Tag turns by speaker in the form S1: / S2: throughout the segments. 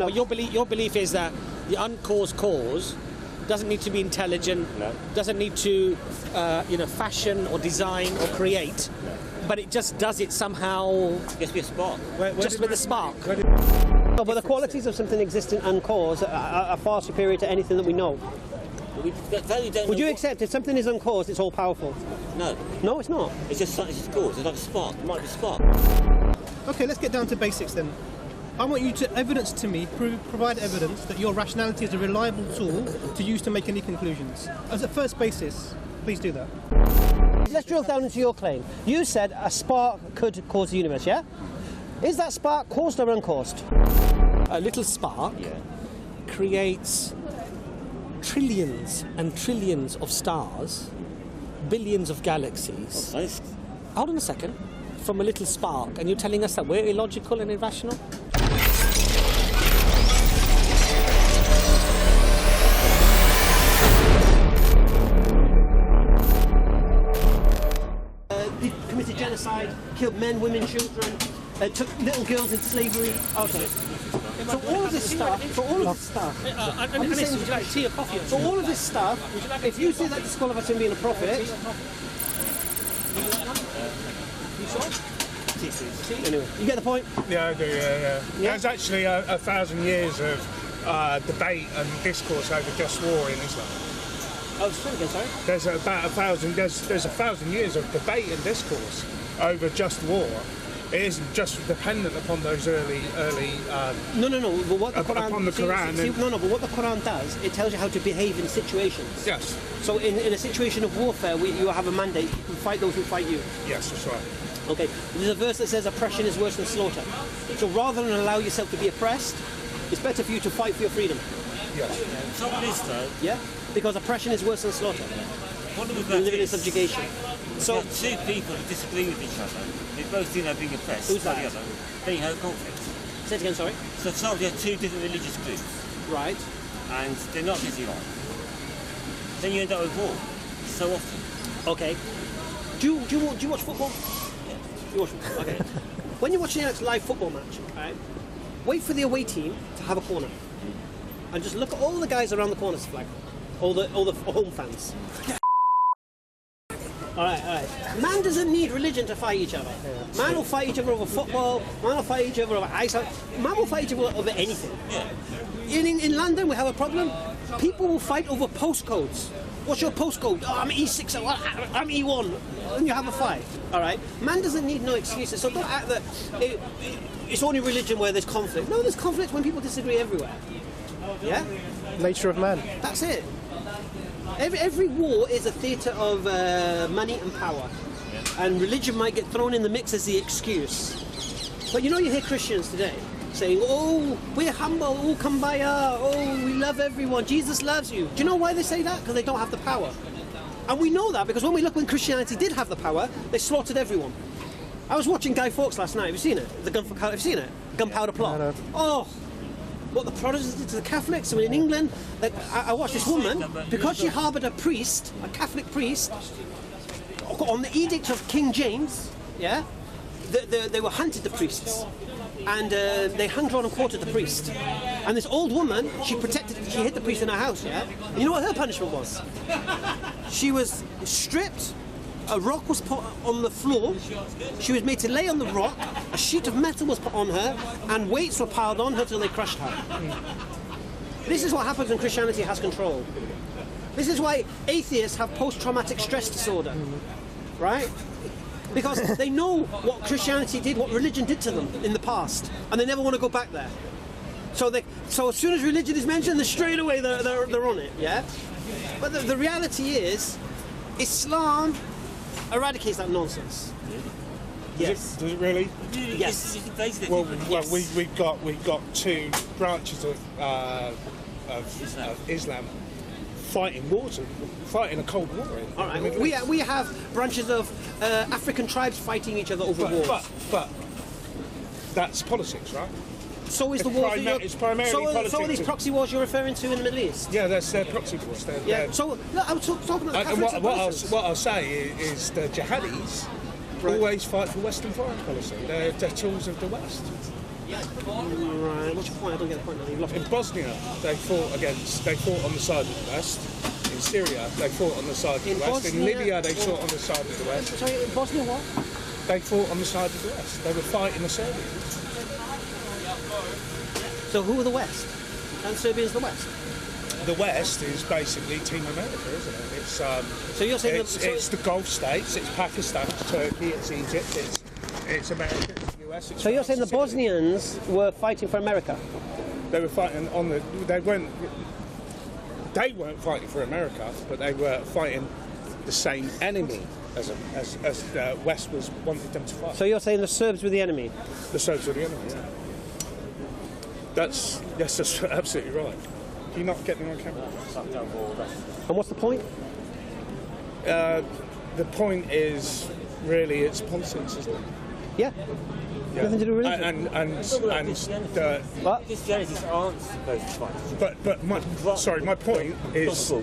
S1: No. Your belief is that the uncaused cause doesn't need to be intelligent, doesn't need to, fashion or design or create, but it just does it somehow.
S2: Just be a spark.
S1: Just with a spark.
S3: No, but the qualities of something existing uncaused are far superior to anything that we know. Would you accept if something is uncaused, it's all powerful?
S2: No.
S3: No, it's not.
S2: It's just caused. It's like a spark. It might be a spark.
S4: Okay, let's get down to basics then. I want you to provide evidence that your rationality is a reliable tool to use to make any conclusions. As a first basis, please do that.
S3: Let's drill down into your claim. You said a spark could cause the universe, yeah? Is that spark caused or uncaused?
S1: A little spark creates trillions and trillions of stars, billions of galaxies. Hold on a second. From a little spark, and you're telling us that we're illogical and irrational?
S3: They committed genocide, killed men, women, children, took little girls into slavery. Okay. So all of this stuff, would you like tea or coffee? So all of this stuff, if you say that disqualifies him being a prophet, you sure? Anyway, you get the point?
S5: Yeah, I do, yeah. There's actually a 1,000 years of debate and discourse over just war in Islam.
S3: Oh, say again, sorry?
S5: There's about 1,000 years of debate and discourse over just war. It isn't just dependent upon those early.
S3: No. But what the Quran,
S5: upon the Quran.
S3: But what the Quran does, it tells you how to behave in situations.
S5: Yes.
S3: So in a situation of warfare, you have a mandate. You can fight those who fight you.
S5: Yes, that's right.
S3: Okay. There's a verse that says oppression is worse than slaughter. So rather than allow yourself to be oppressed, it's better for you to fight for your freedom.
S5: Yes.
S2: Trouble is though.
S3: Yeah. Because oppression is worse than slaughter.
S2: What
S3: You're living in subjugation.
S2: So two people who disagree with each other, they both think they're being oppressed.
S3: Who's that?
S2: By the other. They have conflict.
S3: Say it again, sorry.
S2: So somebody has two different religious groups.
S3: Right.
S2: And they're not getting on. Then you end up with war. So often.
S3: Okay. Do you watch football?
S2: Yeah.
S3: You watch football. Okay. When you're watching a live football match, right? Wait for the away team to have a corner, and just look at all the guys around the corner's flag, all the home fans. All right. Man doesn't need religion to fight each other. Man will fight each other over football. Man will fight each other over ice. Man will fight each other over anything.
S2: Yeah.
S3: In London, we have a problem. People will fight over postcodes. What's your postcode? Oh, I'm E6. I'm E1. And you have a fight. All right. Man doesn't need no excuses. So don't act that it's only religion where there's conflict. No, there's conflict when people disagree everywhere. Yeah.
S4: Nature of man.
S3: That's it. Every war is a theatre of money and power, and religion might get thrown in the mix as the excuse. But you hear Christians today saying, "Oh, we're humble, oh kumbaya, oh we love everyone, Jesus loves you." Do you know why they say that? Because they don't have the power. And we know that because when Christianity did have the power, they slaughtered everyone. I was watching Guy Fawkes last night. Have you seen it? Have you seen it? Gunpowder Plot.
S4: No.
S3: Oh. What the Protestants did to the Catholics. I mean, in England, I watched this woman, because she harboured a priest, a Catholic priest, on the edict of King James, yeah, they were hunted, the priests, and they hung, drawn and quartered the priest. And this old woman, she hid the priest in her house, yeah? And you know what her punishment was? She was stripped, a rock was put on the floor, she was made to lay on the rock, a sheet of metal was put on her, and weights were piled on her till they crushed her. This is what happens when Christianity has control. This is why atheists have post-traumatic stress disorder, right? Because they know what Christianity did, what religion did to them in the past, and they never want to go back there. So as soon as religion is mentioned, straight away they're on it, yeah? But the reality is, Islam eradicates that nonsense. Yes.
S5: Does it really?
S3: Yes.
S5: Well,
S3: yes.
S5: we've got two branches of Islam fighting a cold war.
S3: All right. We have branches of African tribes fighting each other over wars.
S5: But that's politics, right?
S3: So is the war.
S5: It's primarily politics.
S3: So are these proxy wars you're referring to in the Middle East?
S5: Yeah, they're proxy wars.
S3: So look, I was talking about Catholics and
S5: what I'll say is the jihadis always fight for Western foreign policy. They're tools of the West.
S3: Right, what's your point? I don't get the point. You've lost
S5: In Bosnia, they fought on the side of the West. In Syria, they fought on the side of the West. In Libya, they fought on the side of the West.
S3: Sorry, in Bosnia what?
S5: They fought on the side of the West. They were fighting the Serbians.
S3: So who are the West? And Serbia's the West?
S5: The West is basically Team America, isn't it? It's
S3: so you're saying
S5: it's the Gulf states, it's Pakistan, it's Turkey, it's Egypt, it's America, it's the US. It's
S3: so you're
S5: France,
S3: saying the Bosnians were fighting for America?
S5: They were fighting on the. They weren't fighting for America, but they were fighting the same enemy as the West was wanted them to fight.
S3: So you're saying the Serbs were the enemy?
S5: The Serbs were the enemy. Yeah. That's absolutely right. Do you not get me on camera?
S3: And what's the point?
S5: The point is really it's politics, isn't it?
S3: Yeah. Nothing to do with religion.
S5: What?
S2: Christianities aren't supposed to fight.
S5: But my point is the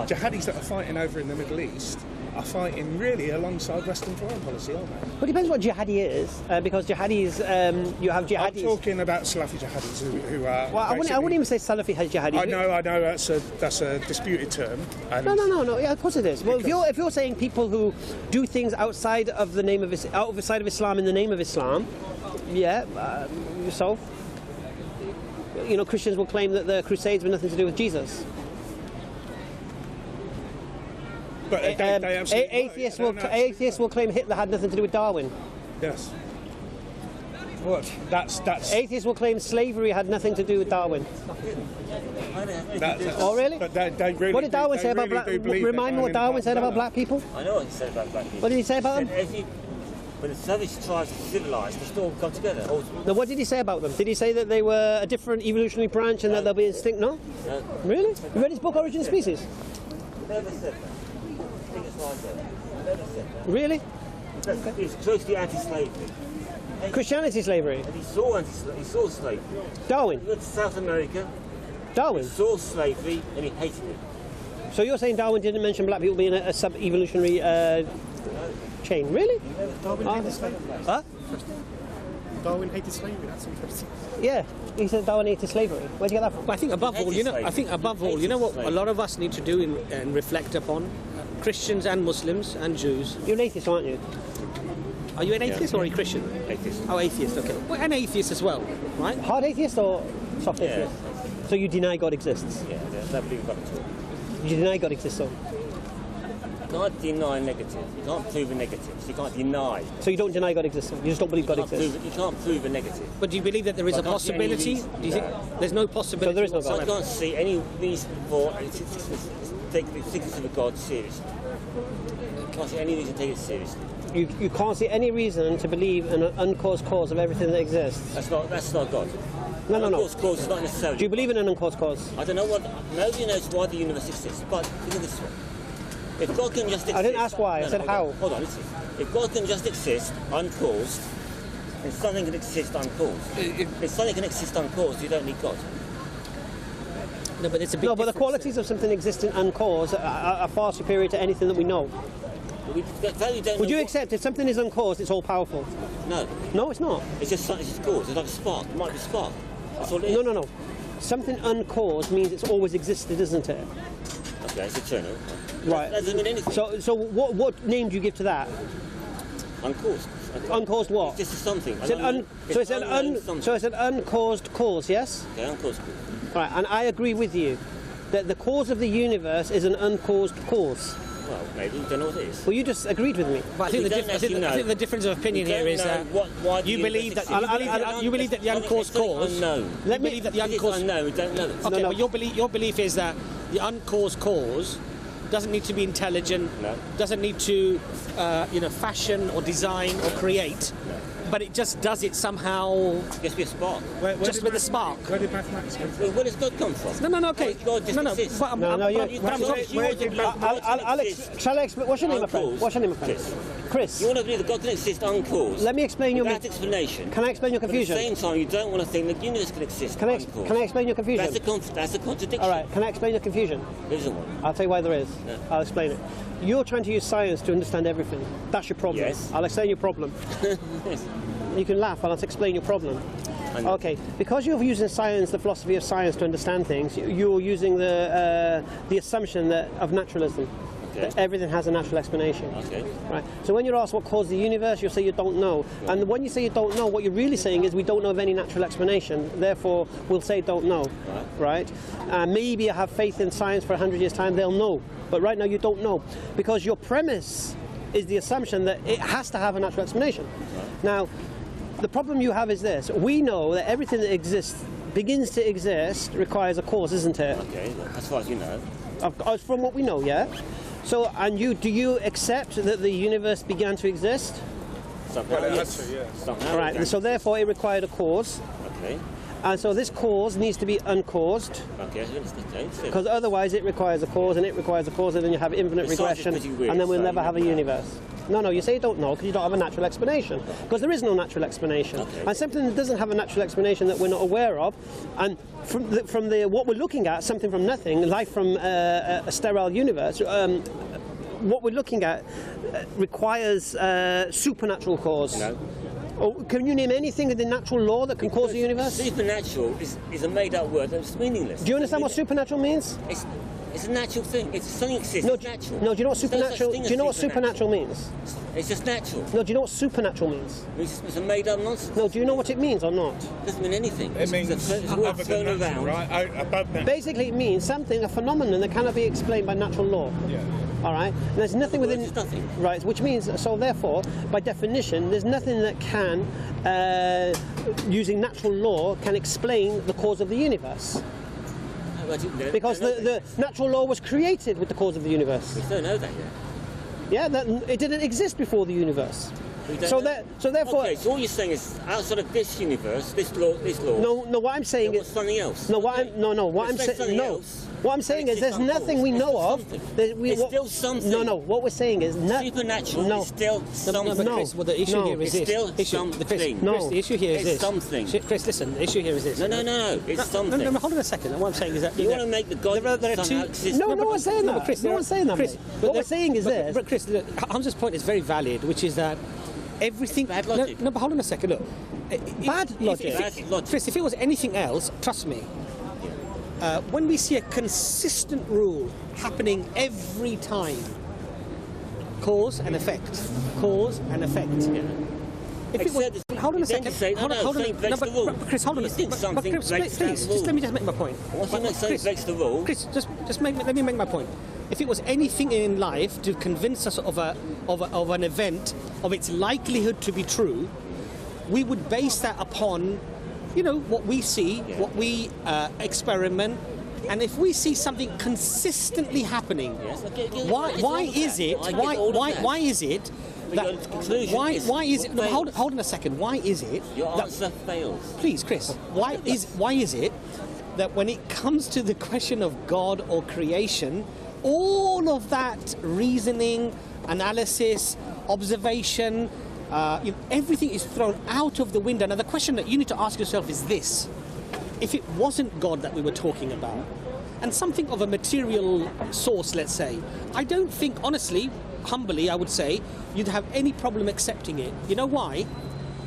S5: jihadis that are fighting over in the Middle East are fighting really alongside Western foreign policy, aren't they?
S3: Well, it depends what jihadi is, because jihadis, you have jihadis.
S5: I'm talking about Salafi jihadis who are.
S3: Well, I wouldn't even say Salafi jihadis.
S5: I know. That's a disputed term. And
S3: No. Yeah, of course it is. Well, if you're saying people who do things outside of the name of outside of Islam in the name of Islam, yeah. So, you know, Christians will claim that the Crusades were nothing to do with Jesus.
S5: But
S3: atheists will claim Hitler had nothing to do with Darwin.
S5: Yes. What? That's.
S3: Atheists will claim slavery had nothing to do with Darwin. Oh, really?
S5: But they really.
S3: What did Darwin say about black? Remind me what Darwin said about black people.
S2: I know what he said about black people.
S3: What did he say about them?
S2: When the savage tribes are civilised, they still come together.
S3: Now, what did he say about them? Did he say that they were a different evolutionary branch and that they'll be extinct? No. Really? You read his book, Origin of Species?
S2: Never said that.
S3: Really?
S2: Okay. It's closely anti-slavery.
S3: Christianity slavery?
S2: And he saw slavery.
S3: Darwin?
S2: He went to South America.
S3: Darwin?
S2: He saw slavery and he hated it.
S3: So you're saying Darwin didn't mention black people being a sub-evolutionary chain? Really?
S4: Darwin hated slavery.
S3: Huh?
S4: Darwin hated slavery, that's interesting.
S3: Yeah, he said Darwin hated slavery. Where'd you get that from?
S1: Well, I think above all, you know what a lot of us need to do and reflect upon? Christians and Muslims and Jews.
S3: You're an atheist, aren't you?
S1: Are you an atheist or a Christian?
S2: Atheist.
S1: Oh, atheist, okay. Well, an atheist as well, right?
S3: Hard atheist or soft atheist? So you deny God exists?
S2: Yeah, they believe God at all.
S3: You deny God exists, so?
S2: You can't deny negative. You can't prove a negative. So you can't deny.
S3: So you don't deny God exists? You just don't believe God exists?
S2: You can't prove a negative.
S1: But do you believe that there is a possibility? Do you think there's no possibility?
S3: So there is no God?
S2: I can't see any reason for take the existence of a God seriously. I can't see any reason to take it seriously.
S3: You can't see any reason to believe in an uncaused cause of everything that exists?
S2: That's not God.
S3: No.
S2: Uncaused cause is not necessarily.
S3: Do you believe in an uncaused cause?
S2: I don't know what. Nobody knows why the universe exists. But think of this one. If God can just exist...
S3: I didn't ask why, I said how.
S2: Hold on, listen. If God can just exist uncaused, then something can exist uncaused. If something can exist uncaused, you don't need God.
S1: No, but it's a big
S3: No, but the
S1: difference
S3: qualities of something existing uncaused are far superior to anything that we know. Would you accept if something is uncaused, it's all powerful?
S2: No.
S3: No, it's not.
S2: It's just caused. It's like a spark. It might be a spark. That's all it is.
S3: No. Something uncaused means it's always existed, isn't it?
S2: Okay, it's eternal.
S3: Right.
S2: That doesn't mean anything.
S3: So what name do you give to that?
S2: Uncaused.
S3: Uncaused what?
S2: It's just something.
S3: So it's an uncaused cause, yes?
S2: Okay, uncaused cause.
S3: Right, and I agree with you that the cause of the universe is an uncaused cause.
S2: Well, maybe you don't know what it is.
S3: Well, you just agreed with me.
S1: But I think the difference of opinion here is that you believe that the uncaused cause.
S2: Unknown.
S1: You believe that the uncaused.
S2: Unknown. We don't know it.
S1: Okay, but your belief is that the uncaused cause doesn't need to be intelligent.
S2: No.
S1: Doesn't need to, fashion or design or create.
S2: No.
S1: But it just does it somehow.
S2: Just be a spark.
S1: Just with a spark.
S5: Where did mathematics come from?
S2: Where does God come from?
S1: No, okay.
S2: God just exists.
S1: Shall I explain? What's your name, my friend? Chris.
S2: You want to believe that God can exist uncaused?
S1: Let me explain your
S2: explanation.
S1: Can I explain your confusion?
S2: But at the same time, you don't want to think that the universe can exist uncaused.
S1: Can I explain your confusion?
S2: That's a contradiction.
S1: All right. Can I explain your confusion?
S2: There isn't one.
S1: I'll tell you why there is.
S2: No.
S1: I'll explain it. You're trying to use science to understand everything. That's your problem.
S2: Yes.
S1: I'll explain your problem.
S2: Yes.
S3: You can laugh, and I'll explain your problem. Okay, because you're using science, the philosophy of science, to understand things, you're using the assumption of naturalism.
S2: Okay.
S3: That everything has a natural explanation.
S2: Okay.
S3: Right. So when you're asked what caused the universe, you'll say you don't know. Right. And when you say you don't know, what you're really saying is we don't know of any natural explanation. Therefore, we'll say don't know. Right. Maybe I have faith in science for 100 years' time. They'll know. But right now you don't know, because your premise is the assumption that it has to have a natural explanation. Right. Now, the problem you have is this: we know that everything that exists, begins to exist, requires a cause, isn't it?
S2: Okay. As far as you know.
S3: From what we know, yeah. So, and do you accept that the universe began to exist?
S2: Somehow, yes.
S3: All right, and so therefore it required a cause.
S2: Okay.
S3: And so this cause needs to be uncaused.
S2: Okay.
S3: Because otherwise it requires a cause, and it requires a cause, and then you have infinite regression, and then we'll never have a universe. No, you say you don't know because you don't have a natural explanation. Because there is no natural explanation. Okay. And something that doesn't have a natural explanation that we're not aware of, and from what we're looking at, something from nothing, life from a sterile universe, what we're looking at requires supernatural cause. No. Oh, can you name anything in the natural law that can cause the universe?
S2: Supernatural is a made-up word that's meaninless.
S3: Do you understand what supernatural means?
S2: It's a natural thing. It's something exists.
S3: No,
S2: natural.
S3: No, do you know what supernatural? Do you know what supernatural means?
S2: It's just natural.
S3: No, do you know what supernatural means?
S2: It's a made-up nonsense.
S3: No, do you know what it means or not?
S2: It doesn't mean anything.
S5: It means
S2: it's a word thrown around.
S5: Right? Above that.
S3: Basically, it means something, a phenomenon that cannot be explained by natural law.
S5: Yeah.
S3: All right. And there's nothing within.
S2: There's nothing.
S3: Right. Which means, so therefore, by definition, there's nothing that can, using natural law, can explain the cause of the universe. Because the natural law was created with the cause of the universe.
S2: We don't know that yet.
S3: Yeah, it didn't exist before the universe. So therefore.
S2: Okay, so all you're saying is outside of this universe, this law.
S3: No. What I'm saying is
S2: something else.
S3: No, what I'm saying. No. What I'm saying is there's nothing we know of.
S2: It's still something.
S3: No. What we're saying is
S2: supernatural is still something.
S1: No, Chris, well, the issue here is this.
S2: It's still something.
S1: Chris, the issue here is this.
S2: It's something.
S1: Chris, listen. The issue here is this.
S2: No. It's something.
S1: No, hold on a second. What I'm saying is that
S2: you want to make the God somehow exist.
S3: No one's saying that.
S1: Chris,
S3: no one's saying that.
S1: Chris,
S3: what we're saying is this.
S1: But Chris, Hamza's point is very valid, which is that everything.
S2: Bad logic.
S1: No, but hold on a second. Look.
S3: Bad logic.
S1: Chris, if it was anything else, trust me. When we see a consistent rule happening every time, cause and effect. Yeah. If it was, hold on a second. Hold on. Chris, hold on. Please, just let me just make my point. Chris, just let me make my point. If it was anything in life to convince us of an event, of its likelihood to be true, we would base that upon, what we see, what we experiment, and if we see something consistently happening, why is it that hold on a second, why is it
S2: your answer fails?
S1: Please, Chris, why is it that when it comes to the question of God or creation, all of that reasoning, analysis, observation, everything is thrown out of the window? Now the question that you need to ask yourself is this: if it wasn't God that we were talking about, and something of a material source, let's say, I don't think, honestly, humbly, I would say, you'd have any problem accepting it. You know why?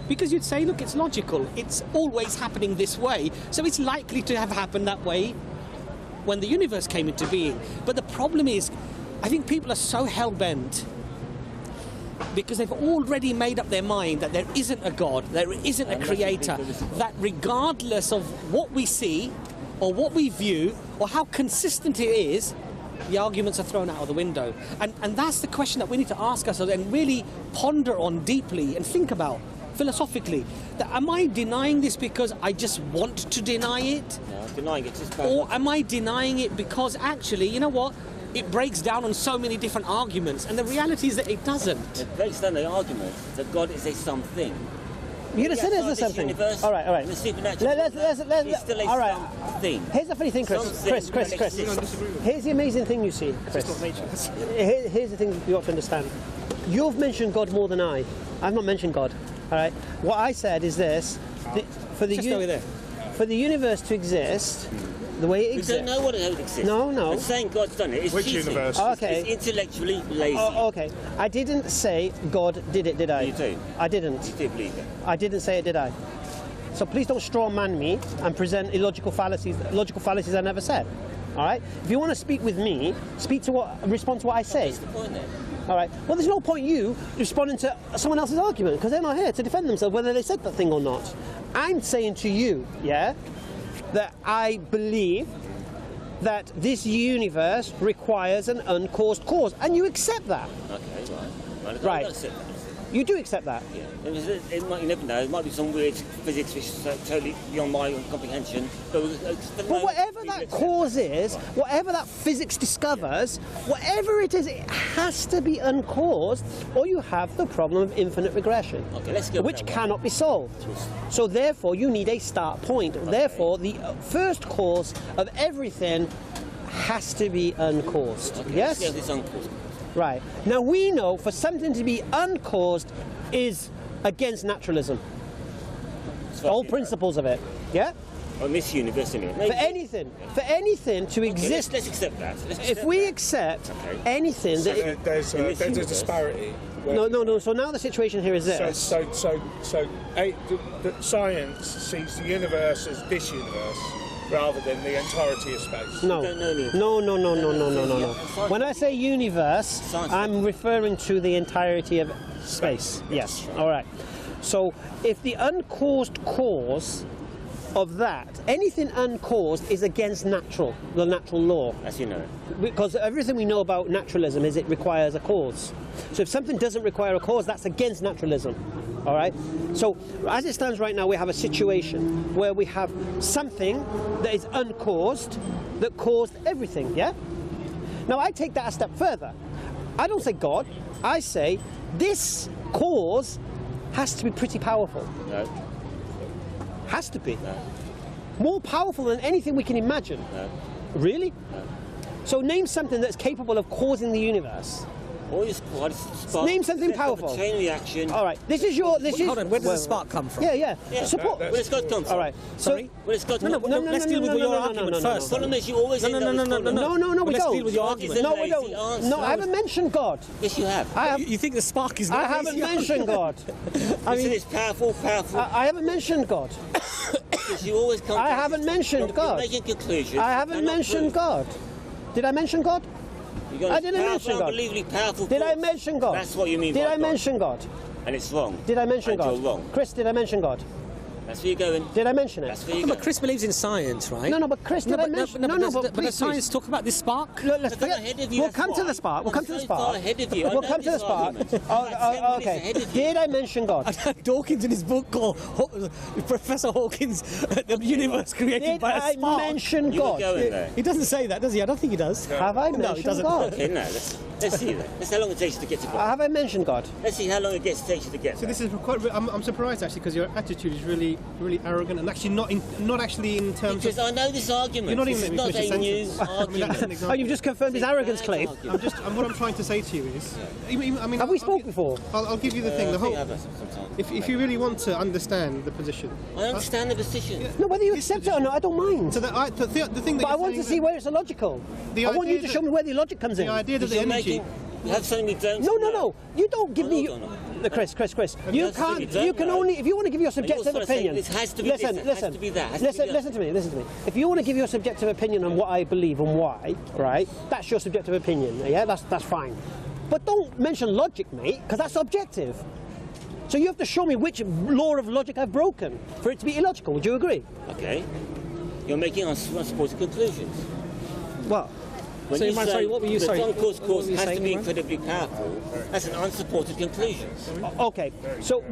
S1: Because you'd say, look, it's logical. It's always happening this way. So it's likely to have happened that way when the universe came into being. But the problem is, I think people are so hell-bent because they've already made up their mind that there isn't a God, there isn't a creator, that regardless of what we see or what we view or how consistent it is, the arguments are thrown out of the window. And that's the question that we need to ask ourselves and really ponder on deeply and think about philosophically. That am I denying this because I just want to deny it?
S2: No, denying it is bad.
S1: Or am I denying it because actually, you know what? It breaks down on so many different arguments, and the reality is that it doesn't.
S2: It breaks down the argument that God is a something.
S3: You're going to say there's something. All right.
S2: The supernatural. It's still a something.
S3: Here's the funny thing, Chris. Here's the amazing thing you see, Chris. Here's the thing you ought to understand. You've mentioned God more than I. I've not mentioned God. All right. What I said is this: for the universe to exist, The way it
S2: We
S3: exists.
S2: don't know what it exists.
S3: No, no.
S2: And saying God's done it is
S5: Which
S2: cheating.
S5: universe?
S3: Okay.
S2: It's intellectually lazy.
S3: Okay. I didn't say God did it, did I?
S2: You do.
S3: I didn't.
S2: You do believe it.
S3: I didn't say it, did I? So please don't straw man me and present illogical fallacies I never said. All right? If you want to speak with me, respond to what I say.
S2: What's the point then?
S3: All right. Well, there's no point you responding to someone else's argument because they're not here to defend themselves whether they said that thing or not. I'm saying to you, yeah, that I believe that this universe requires an uncaused cause, and you accept that.
S2: Okay, right.
S3: Right.
S2: I accept that.
S3: You do accept that.
S2: Yeah. It might, you never know. It might be some weird physics which is totally beyond my comprehension. But
S3: whatever that cause is, whatever that physics discovers, whatever it is, it has to be uncaused, or you have the problem of infinite regression,
S2: Okay, let's go.
S3: which cannot be solved. So therefore, you need a start point. Therefore, the first cause of everything has to be uncaused.
S2: Okay,
S3: Yes?
S2: let's go with this uncaused.
S3: Right. Now we know for something to be uncaused is against naturalism. The whole principles of it. Yeah?
S2: On this universe, anyway.
S3: For anything to exist.
S2: Let's accept that.
S3: If we accept anything
S5: So
S3: that
S5: there's a disparity. where-
S3: no. So now the situation here is this.
S5: So the science sees the universe as this universe rather than the entirety of space.
S3: No.
S2: don't know anything.
S3: No. When I say universe, I'm referring to the entirety of space. Yes. All right. So if the uncaused cause of that, anything uncaused is against the natural law.
S2: As you know.
S3: Because everything we know about naturalism is it requires a cause. So if something doesn't require a cause, that's against naturalism. All right? So as it stands right now, we have a situation where we have something that is uncaused that caused everything, yeah? Now I take that a step further. I don't say God. I say this cause has to be pretty powerful.
S2: No.
S3: Has to be.
S2: No.
S3: More powerful than anything we can imagine.
S2: No.
S3: Really?
S2: No.
S3: So name something that's capable of causing the universe.
S2: All this spark.
S3: Name something
S2: Set up a
S3: powerful.
S2: chain reaction.
S3: All right. This is your.
S1: Hold on. Where does the spark come from?
S3: Yeah.
S2: Yeah.
S3: Support.
S2: Where's God come from?
S3: All right.
S1: Sorry?
S2: Where's God come from?
S1: No, let's deal with your argument first.
S2: The problem is you always
S1: No,
S2: end
S1: no,
S2: up
S1: no,
S2: with
S1: no,
S2: God.
S3: No, we
S1: Well, let's
S3: don't.
S1: deal with your argument.
S3: No, we
S2: Lazy
S3: don't.
S2: answer.
S3: No, I haven't mentioned God.
S2: Yes, you have.
S3: I have.
S1: You think the spark is not
S3: I haven't
S1: lazy?
S3: mentioned God.
S2: I mean, it's powerful.
S3: I haven't mentioned God.
S2: Because you always come.
S3: I haven't mentioned God.
S2: You're making conclusions.
S3: I haven't mentioned God. Did I mention God? I didn't mention God.
S2: Unbelievably powerful.
S3: Did I
S2: force.
S3: mention God?
S2: That's what you mean.
S3: Did
S2: by
S3: I
S2: God.
S3: mention God?
S2: And it's wrong.
S3: Did I mention
S2: and
S3: God?
S2: You're wrong.
S3: Chris, did I mention God?
S2: That's where you're going.
S3: Did I mention it?
S2: That's where you're
S1: No,
S2: going.
S1: but Chris believes in science, right?
S3: No, but Chris, did I mention?
S1: But
S3: please,
S1: the science talk about this spark.
S3: Look, let's
S2: I'm
S3: forget.
S2: ahead of you,
S3: We'll
S2: that's
S3: come to
S2: why.
S3: the spark. We'll
S2: I'm
S3: come to the
S2: so
S3: spark.
S2: far ahead of you. I
S3: We'll
S2: know
S3: come to the
S2: this
S3: spark.
S2: argument. I'm 10 minutes
S3: Okay.
S2: ahead of you.
S3: Did I mention God?
S1: Dawkins in his book called Professor Hawkins, the universe created
S3: Did
S1: by a
S3: I
S1: spark.
S3: mention
S2: You were
S3: God?
S2: going there.
S1: He doesn't say that, does he? I don't think he does.
S3: Have I
S1: No, he
S3: mentioned
S1: doesn't.
S3: God?
S2: Okay, now let's see that. Let's see how long it takes you to get to God.
S3: Have I mentioned God?
S2: Let's see how long it takes you to get
S4: So
S2: there.
S4: this is quite. I'm surprised actually because your attitude is really arrogant and actually not actually in terms
S2: Because
S4: of.
S2: I know this argument.
S4: You're not
S2: This
S4: even
S2: is not
S4: letting me
S2: a
S4: finish
S2: new
S4: a sentence. I mean, that's an
S2: argument.
S4: example.
S3: Oh, you've just confirmed his arrogance claim.
S4: What I'm trying to say to you is, I mean,
S3: Have we spoke before?
S4: I'll give you the thing. The whole.
S2: Sometimes.
S4: If you really want to understand the position.
S2: I understand the position.
S3: No, whether you accept it or not, I don't mind.
S4: So the thing that
S3: But I
S4: you're
S3: want to
S4: saying
S3: see
S4: that-
S3: where it's illogical.
S4: The
S3: I want you
S4: idea
S3: to show me where the logic comes in.
S4: the idea that the
S2: You're
S4: energy.
S2: you have something you don't.
S3: No. You don't give me.
S2: Hold on.
S3: Chris. You
S2: have something
S3: can't.
S2: you don't
S3: You can
S2: know.
S3: only if you want to give your
S2: you're
S3: subjective
S2: sort of saying
S3: opinion.
S2: this has to be this, it has to be that, has to be that.
S3: Listen to me. If you want to give your subjective opinion on what I believe and why, right? That's your subjective opinion. Yeah, that's fine. But don't mention logic, mate, because that's objective. So you have to show me which law of logic I've broken for it to be illogical. Would you agree?
S2: Okay. You're making unsupported conclusions.
S3: Well,
S2: When
S1: So,
S2: you
S1: Imran,
S2: say
S1: sorry, what were you
S2: the
S1: saying?
S2: uncaused
S1: What
S2: cause
S1: were you
S2: has
S1: saying,
S2: to be
S1: Imran?
S2: incredibly powerful, that's an unsupported conclusion.
S3: okay. So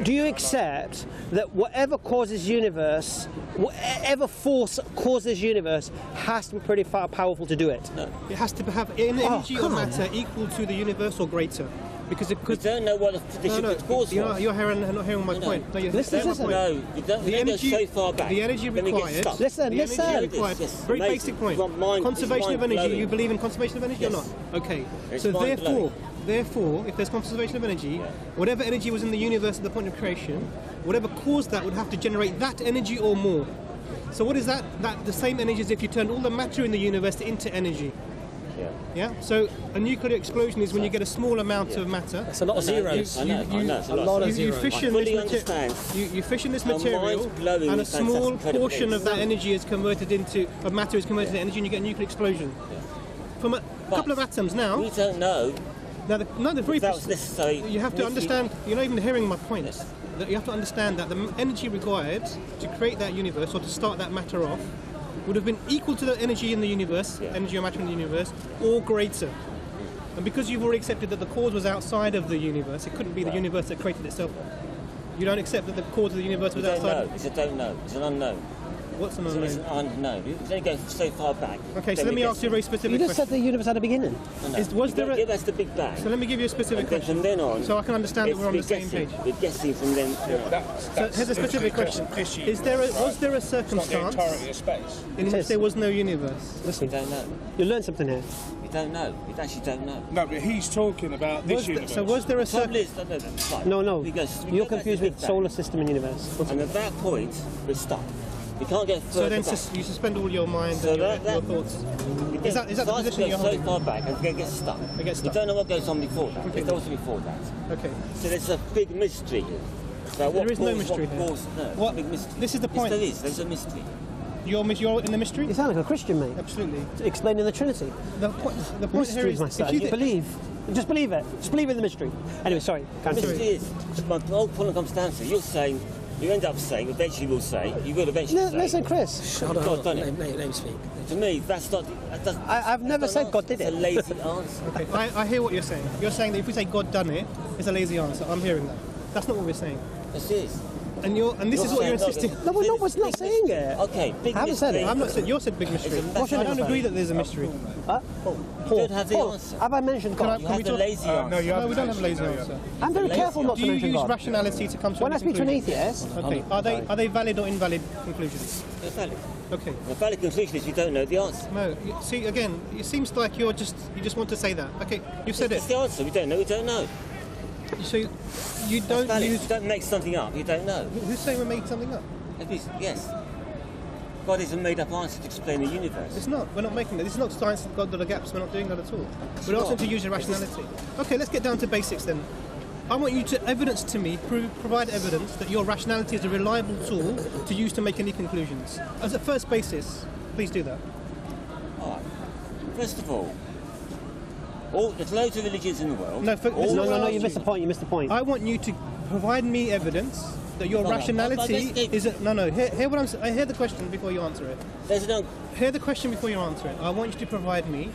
S3: do you accept that whatever causes universe, whatever force causes universe, has to be pretty powerful to do it?
S4: It has to have energy or
S3: come on.
S4: matter equal to the universe or greater, because it
S2: We
S4: could.
S2: don't know what the could cause
S4: you're
S2: was.
S4: not hearing my point. No, you're
S3: Listen,
S4: hearing my point.
S2: No, you don't
S4: The
S2: go
S4: energy,
S2: so far back.
S4: the energy
S2: then we get
S4: required.
S2: stuck.
S3: Listen.
S4: The energy required.
S2: Yes,
S4: Very
S2: amazing.
S4: basic point.
S2: It's mind-
S4: Conservation of energy.
S2: mind-blowing.
S4: You believe in conservation of energy or
S2: Yes.
S4: not? Okay.
S2: It's
S4: So
S2: mind-blowing.
S4: therefore, if there's conservation of energy, whatever energy was in the universe at the point of creation, whatever caused that would have to generate that energy or more. So what is that? The same energy as if you turned all the matter in the universe into energy. Yeah. So a nuclear explosion is when you get a small amount of matter.
S1: That's a lot of zeros.
S2: I know.
S1: A lot of zeros.
S4: You fission this material, and a small portion of that energy is converted into matter is converted into energy, and you get a nuclear explosion. From a couple of atoms now.
S2: We don't know.
S4: Now, the very you have to understand. You're not even hearing my point. That you have to understand that the energy required to create that universe or to start that matter off would have been equal to the energy in the universe, energy or matter in the universe, or greater. And because you've already accepted that the cause was outside of the universe, it couldn't be the universe that created itself. You don't accept that the cause of the universe was outside.
S2: It's a don't know. It's an unknown.
S4: What's an unknown?
S2: It's an unknown. You can only go so far back.
S4: Okay, so let me ask you a very specific question.
S6: You just said the universe had a beginning.
S4: Was there a...
S2: That's the Big Bang.
S4: So let me give you a specific question.
S2: From then on,
S4: so I can understand that we're on the same page.
S2: We're guessing from then on.
S4: So here's a specific question. Was there a circumstance in which there was no universe?
S6: Listen,
S2: we don't know.
S6: You learned something here.
S2: We don't know. We actually don't know.
S5: No, but he's talking about this universe.
S4: So was there a circumstance?
S6: No. You're confused with solar system and universe.
S2: And at that point, we're stuck. We can't get further.
S4: So then you suspend all your mind and your thoughts. Is that the position you're holding?
S2: So far back and get stuck.
S4: We get stuck.
S2: We don't know what goes on before that.
S4: Okay.
S2: There's also before that.
S4: Okay.
S2: So there's a big mystery.
S4: There is no mystery here.
S2: What big mystery?
S4: This is the point.
S2: Yes, there is. There's a mystery.
S4: You're in the mystery?
S6: You sound like a Christian, mate.
S4: Absolutely.
S6: Explaining the Trinity.
S4: The point here is,
S6: if you believe. Just believe it. Just believe in the mystery. Anyway, sorry.
S2: The mystery is, my whole point comes down to, you're saying, you end up saying, eventually will say, you will eventually say.
S6: Listen, Chris.
S1: Shut up. Let him speak.
S2: To me, that's not...
S6: I've never said God did it.
S2: It's a lazy answer.
S4: Okay, I hear what you're saying. You're saying that if we say God done it, it's a lazy answer. I'm hearing that. That's not what we're saying.
S2: This is.
S4: And this is what you're insisting.
S6: No, we're not saying it.
S2: Okay, big mystery.
S6: I haven't said it.
S4: I'm not saying. You said big mystery. I don't agree that there's a mystery.
S2: You don't have the answer.
S6: Have I mentioned God?
S2: You have the lazy answer.
S4: No, we don't have a lazy answer.
S6: I'm very careful not to mention God.
S4: Do you use rationality to come to
S6: when I speak to an atheist?
S4: Okay. Are they valid or invalid conclusions?
S2: They're valid.
S4: Okay.
S2: The valid conclusion is you don't know the answer.
S4: No. See, again, it seems like you just want to say that. Okay, you said
S2: It's the answer. We don't know. We don't know.
S4: So you don't use...
S2: You don't make something up. You don't know.
S4: Who's saying we're making something up?
S2: Yes. God is a made-up answer to explain the universe.
S4: It's not. We're not making that. This is not science that God, there are gaps. We're not doing that at all. We're asking to use your rationality. Okay, let's get down to basics then. I want you to provide evidence that your rationality is a reliable tool to use to make any conclusions. As a first basis, please do that.
S2: All right. First of all, there's loads of religions in the world.
S6: No, you missed the point. You missed the point.
S4: I want you to provide me evidence that your rationality is... Hear what I'm saying. I hear the question before you answer it. Hear the question before you answer it. I want you to provide me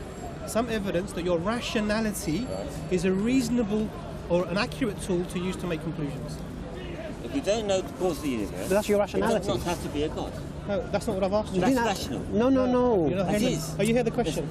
S4: some evidence that your rationality is a reasonable or an accurate tool to use to make conclusions.
S2: If you don't know the cause of the universe...
S6: But that's your rationality.
S2: It does not have to be a God.
S4: No, that's not what I've asked you.
S2: That's rational.
S6: No.
S2: It is.
S6: Oh,
S4: you hear the question?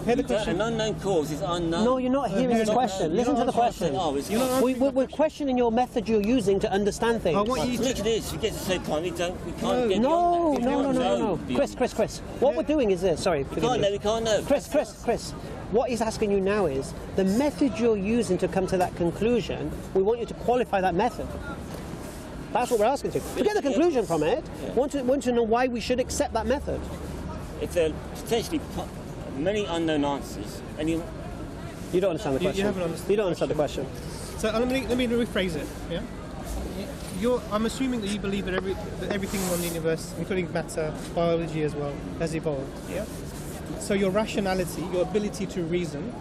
S4: Hear the question.
S2: An unknown cause is unknown.
S6: No, you're not hearing the question. Listen to the question. We're questioning your method you're using to understand things.
S4: I want you to...
S2: Look at this. We get to say point. We can't get beyond that.
S6: No. Chris. What we're doing is this. Sorry.
S2: We can't know.
S6: Chris. What he's asking you now is the method you're using to come to that conclusion. We want you to qualify that method. That's what we're asking to. Forget the conclusion from it. Want to know why we should accept that method.
S2: If there are potentially many unknown answers, and you
S6: don't understand the question.
S4: You haven't understood.
S6: You don't understand the question.
S4: So let me rephrase it. Yeah. I'm assuming that you believe that everything on the universe, including matter, biology as well, has evolved. Yeah. So your rationality, your ability to reason,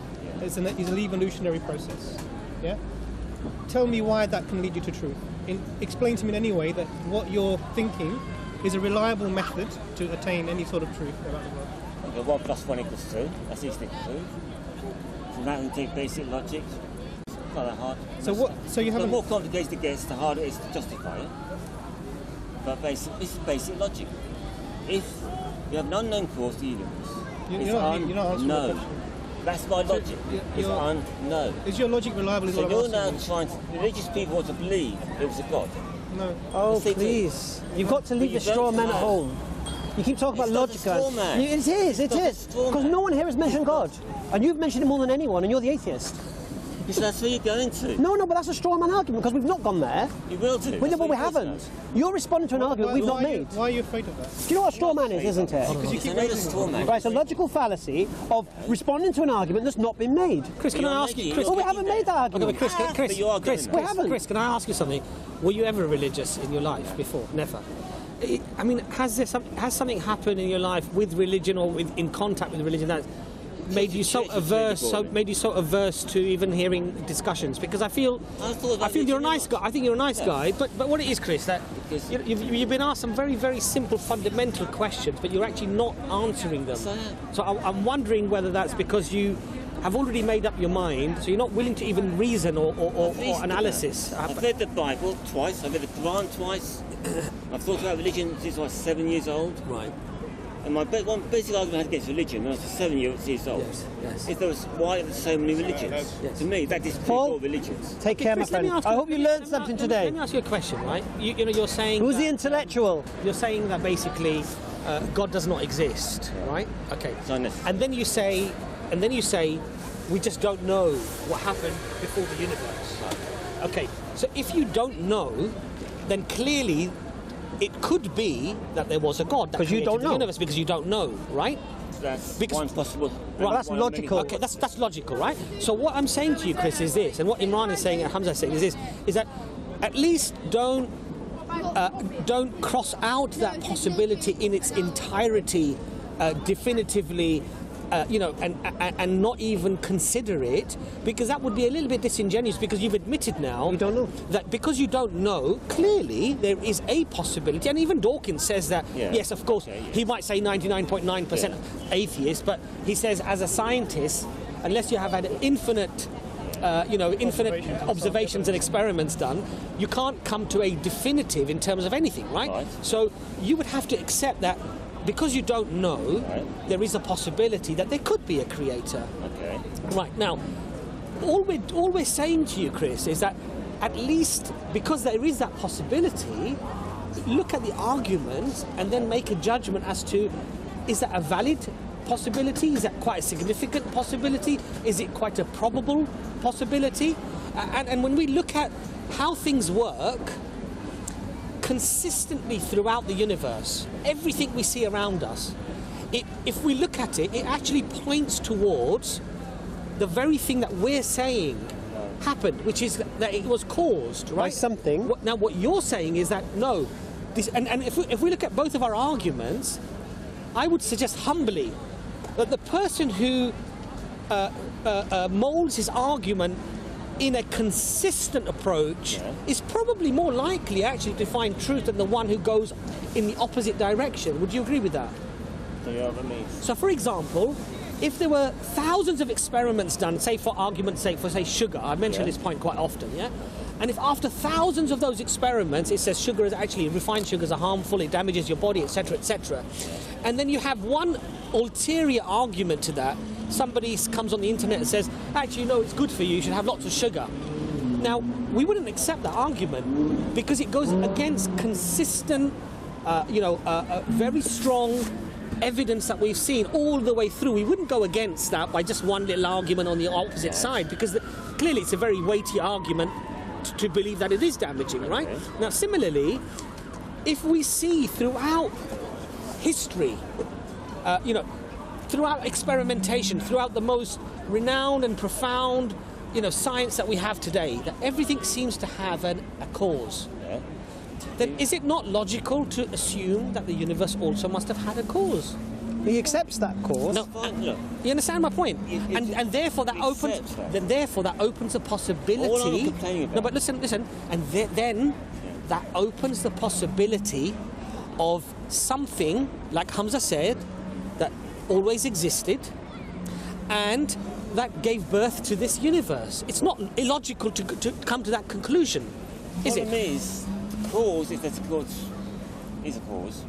S4: is an evolutionary process. Yeah. Tell me why that can lead you to truth. Explain to me in any way that what you're thinking is a reliable method to attain any sort of truth about the world.
S2: 1 + 1 = 2. That's easy to prove. From that we take basic logic. It's not that hard.
S4: So you have
S2: the more complicated it gets, the harder it is to justify it. But this is basic logic. If you have an unknown cause to the universe,
S4: you're not answering the question.
S2: That's my logic. It's unknown.
S4: Is your logic reliable?
S2: So you're now trying to... Religious people want to believe there was a God.
S4: No.
S6: Oh, please. You've got to leave the straw man at home. You keep talking about logic. It is. Because no one here has mentioned God. And you've mentioned him more than anyone, and you're the atheist.
S2: Because that's where you're going to.
S6: No, but that's a straw man argument because we've not gone there.
S2: You will do.
S6: But we haven't. You're responding to an argument we've not made.
S4: Why are you afraid of that?
S6: Do you know what a straw man is, isn't it?
S2: Because you keep raising straw man.
S6: Right, it's a logical fallacy of responding to an argument that's not been made.
S1: Chris, can I ask you? Chris,
S6: well, we haven't made that argument.
S1: Chris,
S6: we haven't.
S1: Chris, can I ask you something? Were you ever religious in your life before? Never. I mean, has something happened in your life with religion or in contact with religion that made you so averse to even hearing discussions? Because I feel you're a nice guy. I think you're a nice guy. But what it is, Chris, that you've been asked some very, very simple, fundamental questions, but you're actually not answering them. So I'm wondering whether that's because you have already made up your mind, so you're not willing to even reason or analysis.
S2: I've read the Bible twice. I've read the Quran twice. I've thought about religion since I was 7 years old.
S1: Right.
S2: And my one basic argument I had against religion when I was 7 years old is there was why are there so many religions?
S1: Yes.
S2: To me, that is all religions.
S6: Take care, my friend. I hope you learned something today.
S1: Let me ask you a question, right? You're saying...
S6: Who's the intellectual?
S1: You're saying that basically God does not exist, right? Okay. And then you say, we just don't know what happened before the universe. Right. Okay. So if you don't know, then clearly it could be that there was a God that created the universe because you don't know, right?
S2: That's one possible.
S6: Well, that's logical.
S1: Okay, that's logical, right? So what I'm saying to you, Chris, is this, and what Imran is saying and Hamza is saying is this, is that at least don't cross out that possibility in its entirety definitively. And not even consider it, because that would be a little bit disingenuous, because you've admitted now
S6: you don't know.
S1: That because you don't know, clearly there is a possibility, and even Dawkins says that, yes, of course, he might say 99.9% atheist, but he says as a scientist, unless you have had infinite observations and experiments done, you can't come to a definitive in terms of anything, right? So you would have to accept that because you don't know, there is a possibility that there could be a creator.
S2: Okay.
S1: Right, now, all we're saying to you, Chris, is that at least because there is that possibility, look at the arguments and then make a judgment as to, is that a valid possibility? Is that quite a significant possibility? Is it quite a probable possibility? And when we look at how things work, consistently throughout the universe, everything we see around us, if we look at it, it actually points towards the very thing that we're saying happened, which is that it was caused, right?
S6: By something.
S1: Now, what you're saying is that, no, and if we look at both of our arguments, I would suggest humbly that the person who molds his argument in a consistent approach is probably more likely actually to find truth than the one who goes in the opposite direction. Would you agree with that? So, for example, if there were thousands of experiments done, say for argument's sake, for say sugar, I mention this point quite often, and if after thousands of those experiments it says sugar is actually, refined sugars are harmful, it damages your body, etc., etc., and then you have one ulterior argument to that, somebody comes on the internet and says, actually, no, it's good for you, you should have lots of sugar. Now, we wouldn't accept that argument because it goes against consistent, very strong evidence that we've seen all the way through. We wouldn't go against that by just one little argument on the opposite side, because clearly it's a very weighty argument to believe that it is damaging, right? Now, similarly, if we see throughout history, throughout experimentation, throughout the most renowned and profound, science that we have today, that everything seems to have a cause, then is it not logical to assume that the universe also must have had a cause?
S6: He accepts that cause.
S1: No, you understand my point? And therefore that opens a possibility.
S2: All I'm complaining about.
S1: No, but listen, and then that opens the possibility of something, like Hamza said, that always existed, and that gave birth to this universe. It's not illogical to come to that conclusion, is it?
S2: The problem is, the cause, if there's a cause, is a cause.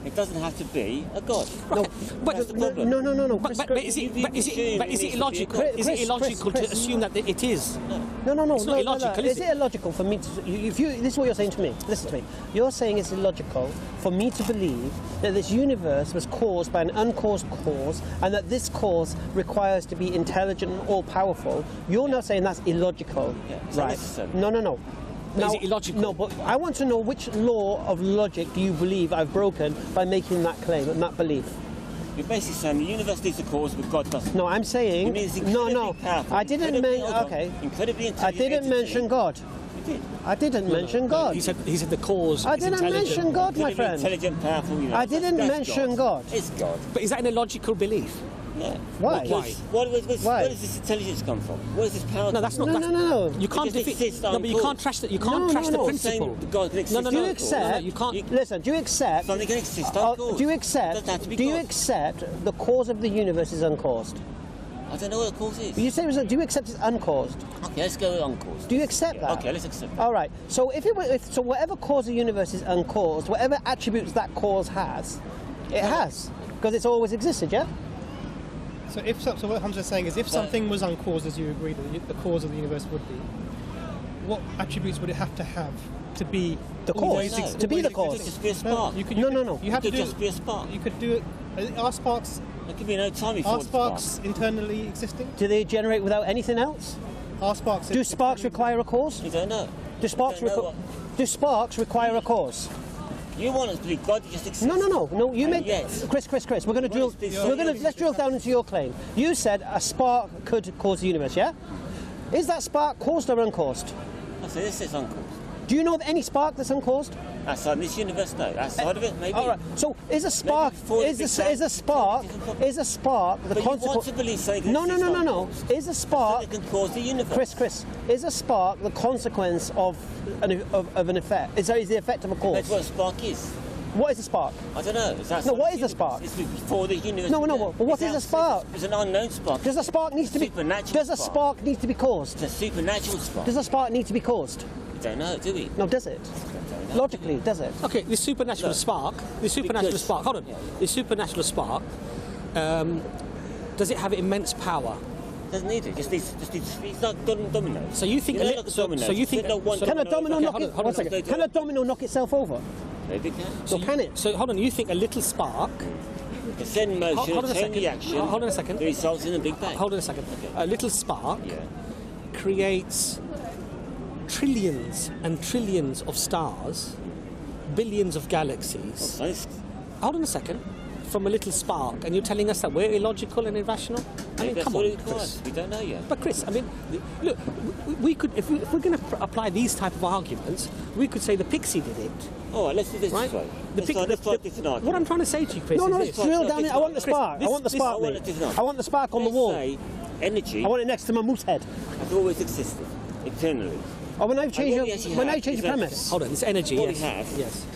S2: It doesn't have to be a god.
S1: Right. But
S2: that's the problem.
S6: No.
S1: But is it illogical? Is it illogical to assume that it is?
S2: No.
S6: No.
S1: It's not illogical,
S6: Is
S1: is
S6: it illogical for me to... this is what you're saying to me. Listen to me. You're saying it's illogical for me to believe that this universe was caused by an uncaused cause and that this cause requires to be intelligent and all-powerful. You're now saying that's illogical.
S2: Yeah,
S6: right. No.
S1: Now, is it illogical?
S6: No, but I want to know which law of logic do you believe I've broken by making that claim and that belief?
S2: You're basically saying the universe needs a cause, but God doesn't.
S6: No, I'm saying...
S2: You mean it's incredibly powerful,
S6: I didn't mention... Okay.
S2: Incredibly intelligent.
S6: I didn't mention God.
S2: You did.
S6: I didn't mention God.
S1: He said the cause.
S6: I
S1: is
S6: didn't
S1: intelligent.
S6: mention God, my
S2: Incredibly
S6: friend.
S2: intelligent, powerful universe.
S6: I didn't
S2: That's
S6: mention God.
S2: It's God.
S1: But is that an illogical belief?
S2: Yeah.
S6: Why?
S2: Because
S6: Why?
S2: Where does this intelligence come from? Where does this power
S1: No,
S2: come
S1: that's
S2: from?
S1: not.
S6: No.
S1: You can't
S2: It just
S1: defeat.
S2: exists
S1: No, but you can't trash the. You can't trash the principle.
S2: Saying God can exist
S1: No.
S6: Do you
S2: on
S6: accept...
S2: cause.
S1: you can't.
S6: Listen, do you accept...
S2: Something can exist on cause.
S6: do you
S2: It
S6: accept...
S2: doesn't have to be
S6: Do you
S2: God.
S6: accept the cause of the universe is uncaused?
S2: I don't know what the cause is.
S6: You say it was... Do you accept it's uncaused?
S2: Okay, let's go with uncaused.
S6: Do you accept that?
S2: Okay, let's accept that.
S6: All right. So so whatever cause the universe is uncaused, whatever attributes that cause has, it has, because it's always existed. Yeah.
S4: So what Hamza's saying is, if something was uncaused, as you agree that the cause of the universe would be, what attributes would it have to be
S6: The cause.
S4: always
S6: To be the
S2: It
S6: cause.
S2: could just be a spark.
S6: No.
S4: You have
S2: It
S4: to
S2: could
S4: do.
S2: just be a spark.
S4: You could do it. Are sparks
S2: There could be no time before
S4: Are
S2: the
S4: sparks internally existing?
S6: Do they generate without anything else?
S4: Are sparks?
S6: Do sparks require a cause?
S2: You don't know.
S6: Do sparks
S2: You don't know
S6: Do sparks require a cause?
S2: You want us to believe God just exists.
S6: No. You make
S2: yes.
S6: Chris. We're going to drill. Let's drill down into your claim. You said a spark could cause the universe. Yeah. Is that spark caused or uncaused?
S2: I say this is uncaused.
S6: Do you know of any spark that's uncaused?
S2: Outside this universe, no. Outside of it, maybe.
S6: All right. So is a spark?
S2: before
S6: Is
S2: the
S6: a
S2: Big Bang,
S6: spark? Is a spark the
S2: But you want
S6: consequence?
S2: to believe something
S6: No.
S2: uncaused.
S6: Is a spark?
S2: It can cause the universe.
S6: Chris, is a spark the consequence of an effect? Is the effect of a cause?
S2: That's what a spark is.
S6: What is a spark?
S2: I don't know. It's outside
S6: No, what
S2: the
S6: is a
S2: universe.
S6: spark?
S2: It's before the universe.
S6: No,
S2: began.
S6: but what
S2: It's
S6: is a
S2: outside-
S6: spark?
S2: It's an unknown spark.
S6: Does a spark need to be?
S2: Supernatural
S6: Does a
S2: spark.
S6: spark need to be caused?
S2: It's a supernatural spark.
S6: Does a spark need to be caused?
S2: We don't know, do we?
S6: No, does it?
S2: Don't know.
S6: Logically, does it?
S1: Okay, the supernatural spark. The supernatural
S2: Because-
S1: spark. Hold on.
S2: Yeah.
S1: The supernatural spark. Does it have immense power?
S2: Doesn't need it. Just needs. It's like dominoes.
S1: So you think?
S2: You know,
S1: a
S2: like
S1: li-
S2: a
S1: so,
S2: domino.
S1: so you think?
S2: There's no one
S6: Can a
S2: domino
S6: domino
S2: effect.
S6: knock
S1: hold
S6: it?
S1: on, hold
S6: One
S1: on,
S6: second.
S2: they
S6: Can
S2: do.
S6: a domino knock itself over?
S2: Maybe it can.
S6: So can it?
S1: So hold on. You think a little spark?
S2: To send motion,
S1: Hold on a
S2: chain
S1: second.
S2: reaction.
S1: Hold on a second.
S2: The results in a big bang.
S1: Hold on a second.
S2: Okay.
S1: A little spark
S2: Yeah.
S1: creates trillions and trillions of stars, billions of galaxies.
S2: Nice.
S1: Hold on a second. From a little spark, and you're telling us that we're illogical and irrational? I mean,
S2: That's
S1: come
S2: what
S1: on,
S2: it
S1: Chris.
S2: requires. We don't know yet.
S1: But Chris, I mean, look, we could, if we're going to apply these type of arguments, we could say the pixie did it,
S2: All right, let's do this
S1: right?
S2: way.
S1: The
S2: Let's try a different argument.
S1: what I'm trying to say to you, Chris,
S6: No,
S1: is
S6: let's
S1: this.
S6: drill down it. I want the
S1: Chris,
S6: spark. I want the
S1: this-
S6: spark,
S2: I want
S6: mate.
S2: a different
S6: I want the spark on the
S2: Let's
S6: wall.
S2: say energy
S6: I want it next to my moose head.
S2: has always existed, eternally.
S6: Oh, when I
S2: what
S6: change
S2: we actually
S6: when I
S2: have
S6: change
S2: is
S6: the
S2: that-
S6: premise.
S1: Hold on, it's energy.
S2: What
S1: yes.
S2: we have-
S1: Yes.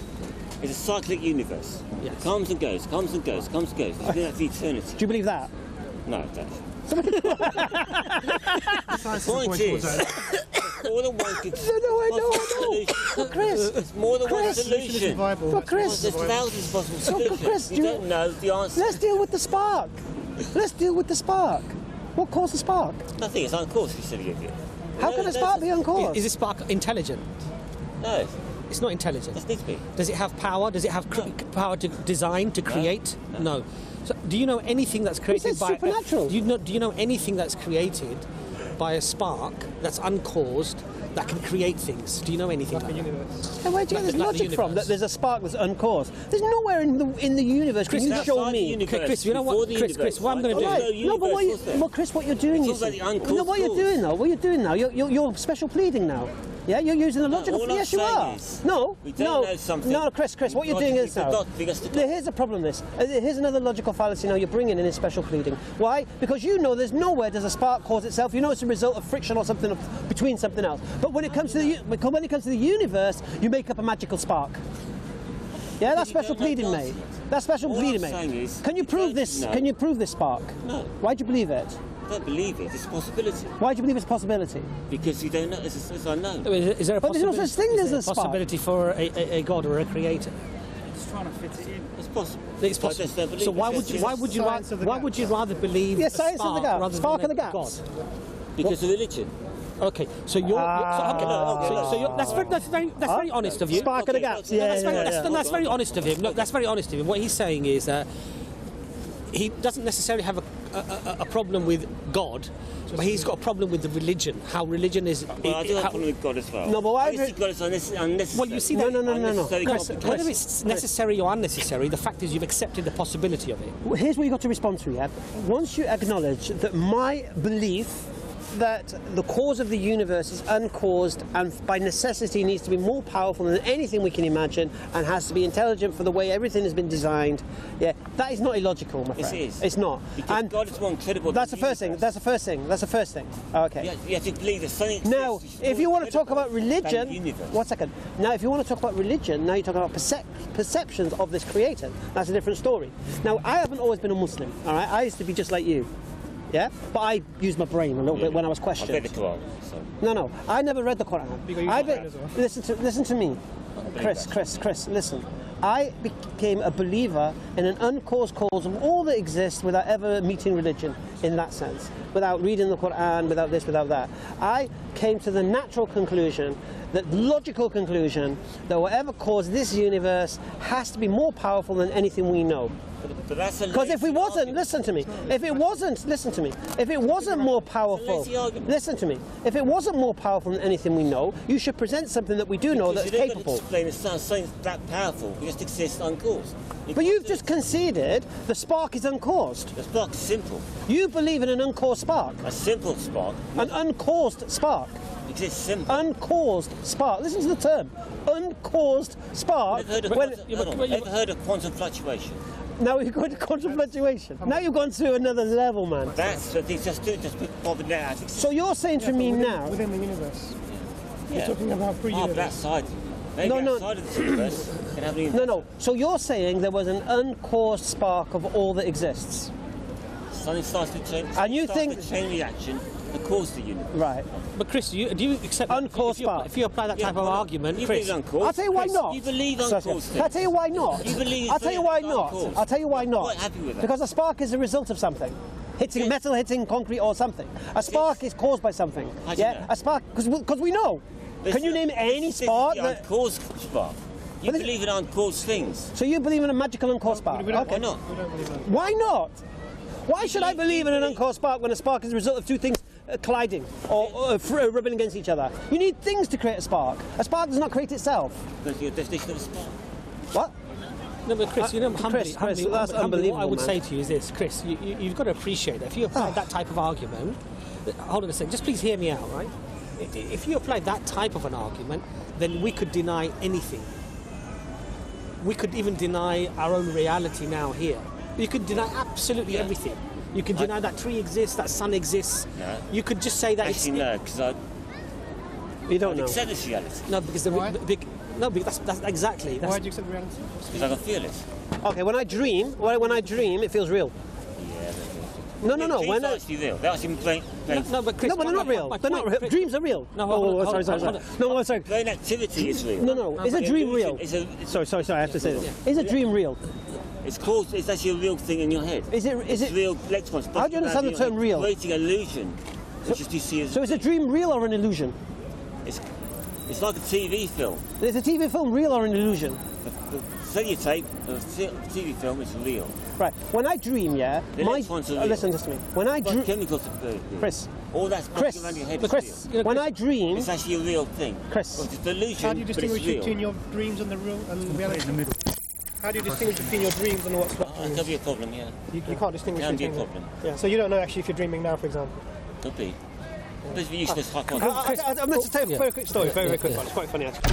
S2: It's a cyclic universe.
S1: Yes.
S2: It comes and goes, comes and goes, comes and goes. It's been out for eternity.
S6: Do you believe that?
S2: No, it doesn't. The point is, more than one could
S6: I know. But Chris,
S2: There's more than one
S6: Chris,
S2: solution.
S4: Viable.
S6: But Chris,
S2: There's thousands of possible
S6: So,
S2: solutions.
S6: Chris,
S2: you
S6: do you-
S2: don't know the answer.
S6: let's deal with the spark. Let's deal with the spark. What caused the spark?
S2: Nothing. It's uncaused, you silly idiot.
S6: How can a spark be uncaused?
S1: Is this spark intelligent?
S2: No,
S1: It's not intelligent.
S2: it needs to be.
S1: Does it have power? Does it have power to design, to create? No. So, do you know anything that's created
S6: said
S1: by?
S6: supernatural.
S1: Do you know anything that's created by a spark that's uncaused that can create things? Do you know anything like that?
S4: Universe.
S6: And where do you get this
S1: Like the
S6: logic from?
S1: universe.
S6: That there's a spark that's uncaused. There's nowhere in the universe. Can you
S2: Outside
S6: show
S2: the
S6: me?
S2: universe,
S1: Chris, you know what-
S2: before the
S1: Chris,
S2: universe,
S1: what I'm gonna
S2: right?
S1: do-
S2: There's
S6: Right.
S2: no
S6: No, but
S2: universe, was there?
S6: well, Chris, what you're doing
S2: It's
S6: is
S2: all about the uncaused
S6: no, what you're
S2: cause.
S6: doing now. What you're doing now. You're special pleading now. Yeah, you're using the logical.
S2: all I'm
S6: Yes, you
S2: saying
S6: are.
S2: is
S6: No,
S2: we don't know something.
S6: No, Chris, what you're
S2: Logically
S6: doing is now.
S2: forgot figures to
S6: Here's the problem. Here's another logical fallacy. Now you're bringing in is special pleading. Why? Because you know there's nowhere does a spark cause itself. You know it's a result of friction or something between something else. But when it comes to the universe, you make up a magical spark. Yeah, that's
S2: you
S6: special
S2: don't know
S6: pleading,
S2: the
S6: mate.
S2: answer.
S6: That's special
S2: All
S6: pleading,
S2: I'm saying
S6: mate.
S2: is,
S6: Can you
S2: you
S6: prove
S2: don't
S6: this?
S2: know.
S6: Can you prove this spark?
S2: No.
S6: Why do you believe it?
S2: I don't believe it. It's a possibility.
S6: Why do you believe it's a possibility?
S2: Because you don't know. It's unknown.
S1: Is there a
S6: But there's no
S1: possibility?
S6: such thing
S1: is
S6: as
S1: there
S6: a spark.
S1: possibility for a god or a creator?
S2: It's trying to fit it in. It's possible.
S1: It's
S2: But I just don't
S1: possible.
S2: believe
S1: So
S2: it.
S1: why
S2: It's
S1: would you?
S2: just
S1: Why would you?
S4: science of the
S1: Why
S4: gaps.
S1: would you rather believe
S6: Yeah,
S1: a
S6: science of the
S1: spark
S6: gaps.
S1: rather
S6: Spark
S1: than
S6: of the
S1: a
S6: gaps.
S1: god?
S2: Because of religion.
S1: Okay, so you're that's very honest of you.
S6: Spark of the gaps.
S1: That's very honest of him. Look, that's very honest of him. What he's saying is he doesn't necessarily have a problem with God, but he's got a problem with the religion. How religion is.
S2: Well, I do have a problem with God as well.
S6: No, but why?
S2: God is unnecessary.
S1: Well, you see that.
S6: No.
S1: Chris, whether it's necessary or unnecessary, the fact is you've accepted the possibility of it.
S6: Here's what you've got to respond to, yeah? Once you acknowledge that my belief that the cause of the universe is uncaused and by necessity needs to be more powerful than anything we can imagine and has to be intelligent for the way everything has been designed, yeah, that is not illogical, my friend.
S2: It is.
S6: It's not.
S2: Because
S6: and
S2: God is more incredible
S6: that's
S2: than
S6: the first thing. That's the first thing. That's the first thing. Okay.
S2: You have to believe that something
S6: Now,
S2: exists
S6: if you want to talk about
S2: than the
S6: religion,
S2: universe.
S6: 1 second. Now, if you want to talk about religion, now you're talking about perceptions of this creator. That's a different story. Now, I haven't always been a Muslim, all right? I used to be just like you, yeah? But I used my brain a little bit when I was questioned.
S2: I've read the Quran, so.
S6: No, I never read the Quran. Listen to me. Chris, listen. I became a believer in an uncaused cause of all that exists without ever meeting religion in that sense, without reading the Quran, without this, without that. I came to the natural conclusion, that logical conclusion, that whatever caused this universe has to be more powerful than anything we know. Because if we wasn't, listen to me. If it wasn't more powerful, listen to me. If it wasn't more powerful than anything we know, you should present something that we do know that's capable.
S2: Explain something that powerful. It just exists uncaused.
S6: But you've just conceded the spark is uncaused.
S2: The spark is simple.
S6: You believe in an uncaused spark.
S2: A simple spark.
S6: An uncaused spark.
S2: Exists simple.
S6: Uncaused spark. Listen to the term. Uncaused spark.
S2: Ever heard of quantum fluctuation?
S6: Now you're going to quantum fluctuation. Now you've gone to another level, man.
S2: That's what they just do. Just put Bob in there.
S6: So you're saying to me now,
S4: within the universe.
S2: Yeah.
S4: You're talking about pre-universe.
S2: That side. Maybe outside of the universe. Can have an
S6: No. So you're saying there was an uncaused spark of all that exists.
S2: Something starts to change.
S6: And you think
S2: the chain reaction that caused the universe.
S6: Right.
S1: But Chris, do you accept
S6: uncaused spark?
S1: If you apply that type of argument,
S2: you
S1: Chris,
S2: I'll
S6: tell you why not.
S2: You believe uncaused things.
S6: I'll tell you why not.
S2: You believe
S6: I'll tell you why not.
S2: uncaused.
S6: I'll tell you why not.
S2: I'm quite happy with that.
S6: Because a spark is a result of something. Hitting metal, hitting concrete, or something. A spark is caused by something.
S2: How do you know?
S6: A spark, because we know. Can you name any spark?
S2: This is the uncaused spark. You believe in uncaused things.
S6: So you believe in a magical uncaused spark?
S2: Why not?
S6: Why not? Why should I believe in an uncaused spark when a spark is a result of two things colliding or rubbing against each other? You need things to create a spark. A spark does not create itself.
S2: That's your definition of a spark.
S6: What?
S1: No, but Chris,
S6: Chris, that's
S1: humbly, what I would
S6: man.
S1: say to you is this, Chris, you've got to appreciate that if you apply that type of argument, hold on a second, just please hear me out, right? If you apply that type of an argument, then we could deny anything. We could even deny our own reality now here. You could deny absolutely everything. You could deny that tree exists, that sun exists.
S2: No.
S1: You could just say that
S2: actually, no, because
S6: you don't know.
S2: Accept this reality.
S1: No, because because that's exactly.
S4: Why do you accept reality?
S2: Because I can feel it.
S6: Okay, when I dream, it feels real.
S2: Yeah.
S6: No.
S2: Dreams
S6: When
S2: are actually real. They're actually playing.
S1: No, but Chris,
S6: no, but they're not real. They're not real. Dreams are real.
S1: No,
S6: sorry. No, sorry.
S2: Brain activity is real.
S6: No. Is a dream real? Sorry. I have to say this. Is a dream real?
S2: It's actually a real thing in your head.
S6: Is it
S2: real electrons?
S6: How do you understand the term real?
S2: Creating illusion, which you see as.
S6: So is a dream real or an illusion?
S2: It's like a TV film.
S6: Is a TV film real or an illusion?
S2: The cellulotape of a TV film is real.
S6: Right. When I dream, listen to me. When I dream,
S2: chemicals,
S6: Chris.
S2: All that's passing around your head is real.
S6: When I dream,
S2: it's actually a real thing.
S6: Chris.
S2: It's a delusion.
S4: How do you distinguish between your dreams and the real and reality? How do you distinguish between your dreams and what's not dreams?
S2: It could be a problem, yeah.
S4: You can't distinguish
S2: It can
S4: between
S2: be a problem.
S4: Yeah. So you don't know actually if you're dreaming now, for example.
S2: Could be. There's the useless hypothesis.
S6: I'm going to tell you a very quick story. Very quick one. It's quite funny actually.